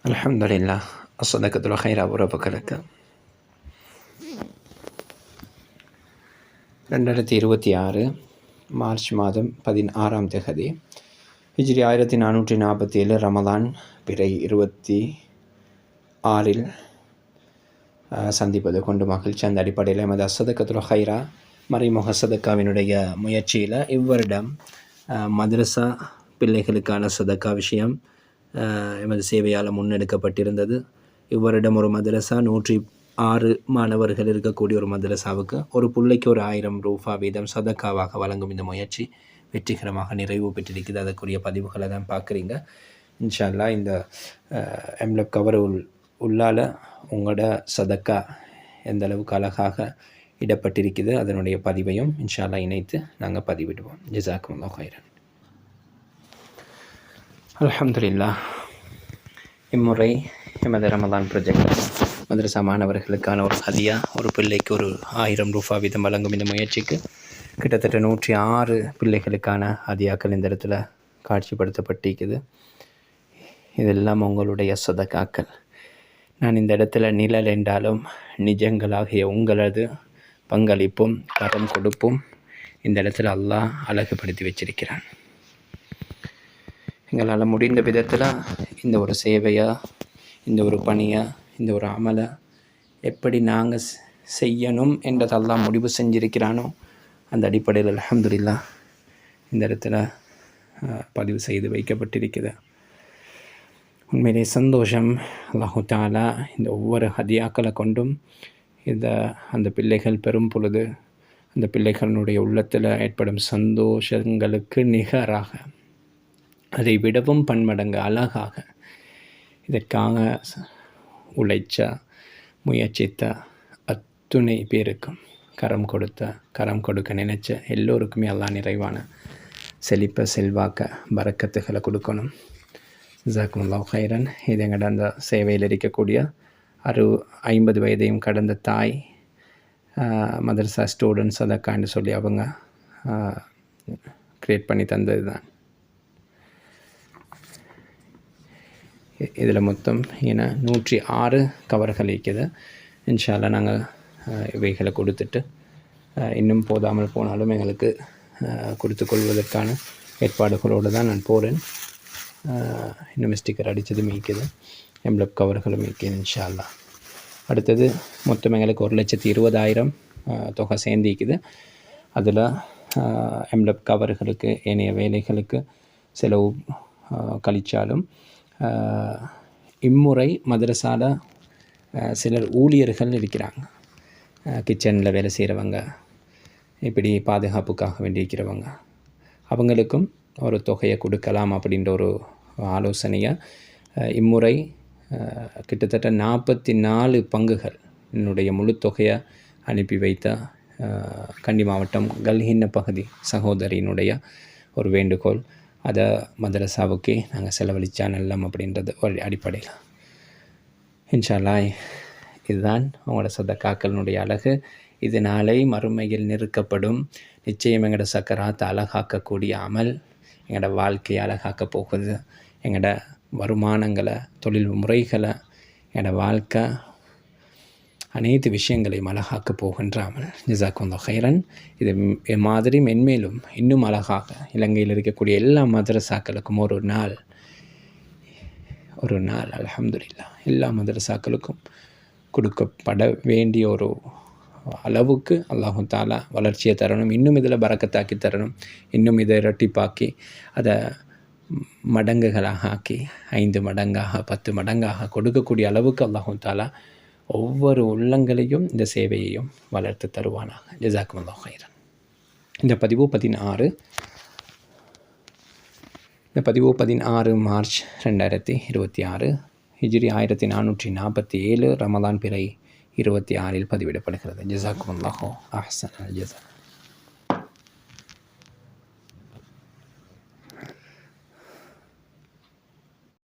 அல்ஹம்துலில்லாஹ் அஸ்ஸதகத்துல் ஹைரா உறவுகளுக்கு 2026 மார்ச் மாதம் 16ஆம் தேதி ஹிஜ்ரி 1447 ரமலான் பிறை 26 சந்திப்பது கொண்டு மகிழ்ச்சி. அந்த அடிப்படையில் எமது அஸ்ஸதகத்துல் ஹைரா மறைமுக சதக்காவினுடைய முயற்சியில் இவ்வருடம் மதரசா பிள்ளைகளுக்கான சதக்கா விஷயம் எமது சேவையால் முன்னெடுக்கப்பட்டிருந்தது. இவ்வருடம் ஒரு மதரசா 106 மாணவர்கள் இருக்கக்கூடிய ஒரு மதரசாவுக்கு ஒரு பிள்ளைக்கு ஒரு 1000 ரூபா வீதம் சதக்காவாக வழங்கும் இந்த முயற்சி வெற்றிகரமாக நிறைவு பெற்றிருக்குது. அதற்குரிய பதிவுகளை தான் பார்க்குறீங்க. இன்ஷா அல்லாஹ் இந்த எம்லப் கவர் உள்ளால் உங்களோட சதக்கா எந்த அளவுக்கு அழகாக இடப்பட்டிருக்குது அதனுடைய பதிவையும் இன்ஷா அல்லாஹ் இணைத்து நாங்கள் பதிவிடுவோம். ஜஸாக்குமுல்லாஹ் ஹைரன். அல்ஹம்துலில்லாஹ். இம்முறை எமது ரமலான் ப்ரொஜெக்ட் மதரசா மாணவர்களுக்கான ஒரு ஹதியா, ஒரு பிள்ளைக்கு ஒரு 1000 ரூபா வீதம் வழங்கும் இந்த முயற்சிக்கு கிட்டத்தட்ட 106 பிள்ளைகளுக்கான ஹதியாக்கள் இந்த இடத்துல காட்சிப்படுத்தப்பட்டிருக்குது. இதெல்லாம் உங்களுடைய சதக்காக்கள். நான் இந்த இடத்துல நிழல் என்றாலும் நிஜங்களாகிய உங்களது பங்களிப்பும் கரம் கொடுப்பும் இந்த இடத்துல அல்லாஹ் அழகுபடுத்தி வச்சிருக்கிறான். எங்களால் முடிந்த விதத்தில் இந்த ஒரு சேவையாக, இந்த ஒரு பணியாக, இந்த ஒரு அமலை எப்படி நாங்கள் செய்யணும் என்றதெல்லாம் முடிவு செஞ்சிருக்கிறானோ அந்த அடிப்படையில் அல்ஹம்துலில்லாஹ் இந்த இடத்துல பதிவு செய்து வைக்கப்பட்டிருக்குது. உண்மையிலே சந்தோஷம். அல்லாஹு தஆலா இந்த ஒவ்வொரு ஹதியாக்களை கொண்டும் அந்த பிள்ளைகள் பெறும் பொழுது அந்த பிள்ளைகளுடைய உள்ளத்தில் ஏற்படும் சந்தோஷங்களுக்கு நிகராக, அதை விடவும் பன்மடங்கு அழகாக இதற்காக உழைச்ச முயற்சித்த அத்துணை பேருக்கும் கரம் கொடுக்க நினைச்ச எல்லோருக்குமே அல்லாஹ் நிறைவான செழிப்ப செல்வாக்க பரக்கத்துகளை கொடுக்கணும். ஜஸாக்குமுல்லாஹ் ஹைரன். இது எங்கள்ட அந்த சேவையில் இருக்கக்கூடிய 50 வயதையும் கடந்த தாய் மதரசா ஸ்டூடெண்ட்ஸ் அதற்காண்டு சொல்லி அவங்க க்ரியேட் பண்ணி தந்தது தான். இதில் மொத்தம் 106 கவர்கள் இருக்குது. இன்ஷா அல்லாஹ் நாங்கள் இவைகளை கொடுத்துட்டு இன்னும் போதாமல் போனாலும் எங்களுக்கு கொடுத்து கொள்வதற்கான ஏற்பாடுகளோடு தான் நான் போகிறேன். இன்னும் ஸ்டிக்கர் அடித்தது மீக்குது, எம்லப் கவர்களும் மீக்குது இன்ஷா அல்லாஹ். அடுத்தது மொத்தம் எங்களுக்கு 1,20,000 தொகை சேர்ந்திக்குது. அதில் எம்லப் கவர்களுக்கு ஏனைய வேலைகளுக்கு செலவு கழித்தாலும் இம்முறை மதரசாவில் சிலர் ஊழியர்கள் இருக்கிறாங்க. கிச்சனில் வேலை செய்கிறவங்க, இப்படி பாதுகாப்புக்காக வேண்டியிருக்கிறவங்க, அவங்களுக்கும் ஒரு தொகையை கொடுக்கலாம் அப்படின்ற ஒரு ஆலோசனையை இம்முறை கிட்டத்தட்ட 44 பங்குகள் என்னுடைய முழு தொகையை அனுப்பி வைத்த கண்டி மாவட்டம் கல்ஹின்ன பகுதி சகோதரியினுடைய ஒரு வேண்டுகோள். அதை மதரசாவுக்கே நாங்கள் செலவழித்தா நல்லம் அப்படின்றது ஒரு அடிப்படையில். இன்ஷா அல்லாஹ் இதுதான் உங்களோட சதக்காக்களினுடைய அழகு. இது நாளை மறுமையில் நிறுக்கப்படும். நிச்சயம் எங்களோட சக்கராத்தை அழகாக்கக்கூடிய அமல் எங்களோட வாழ்க்கையை அழகாக்க போகுது. எங்களோட வருமானங்களை, தொழில் முறைகளை, எங்களோட வாழ்க்கை அனைத்து விஷயங்களையும் அழகாக்க போகின்ற அமல். ஜஸாக்குமுல்லாஹ் ஹைரன். இது மாதிரி மென்மேலும் இன்னும் அழகாக இலங்கையில் இருக்கக்கூடிய எல்லா மதரசாக்களுக்கும் ஒரு நாள் அல்ஹம்துலில்லாஹ் எல்லா மதரசாக்களுக்கும் கொடுக்கப்பட வேண்டிய ஒரு அளவுக்கு அல்லாஹு தஆலா வளர்ச்சியை தரணும். இன்னும் இதில் பரக்கத்தாக்கி தரணும். இன்னும் இதை இரட்டிப்பாக்கி அதை மடங்குகளாக ஆக்கி 5 மடங்காக 10 மடங்காக கொடுக்கக்கூடிய அளவுக்கு அல்லாஹு தஆலா ஒவ்வொரு உள்ளங்களையும் இந்த சேவையையும் வளர்த்து தருவானாக. ஜஸாக்குமுல்லாஹ் ஹைரன். இந்த பதிவு 16 மார்ச் 2026 ஹிஜ்ரி 1447 ரமலான் பிறை 26 பதிவிடப்படுகிறது. ஜஸாக்குமுல்லாஹ் அஹ்ஸனல் ஜஸா.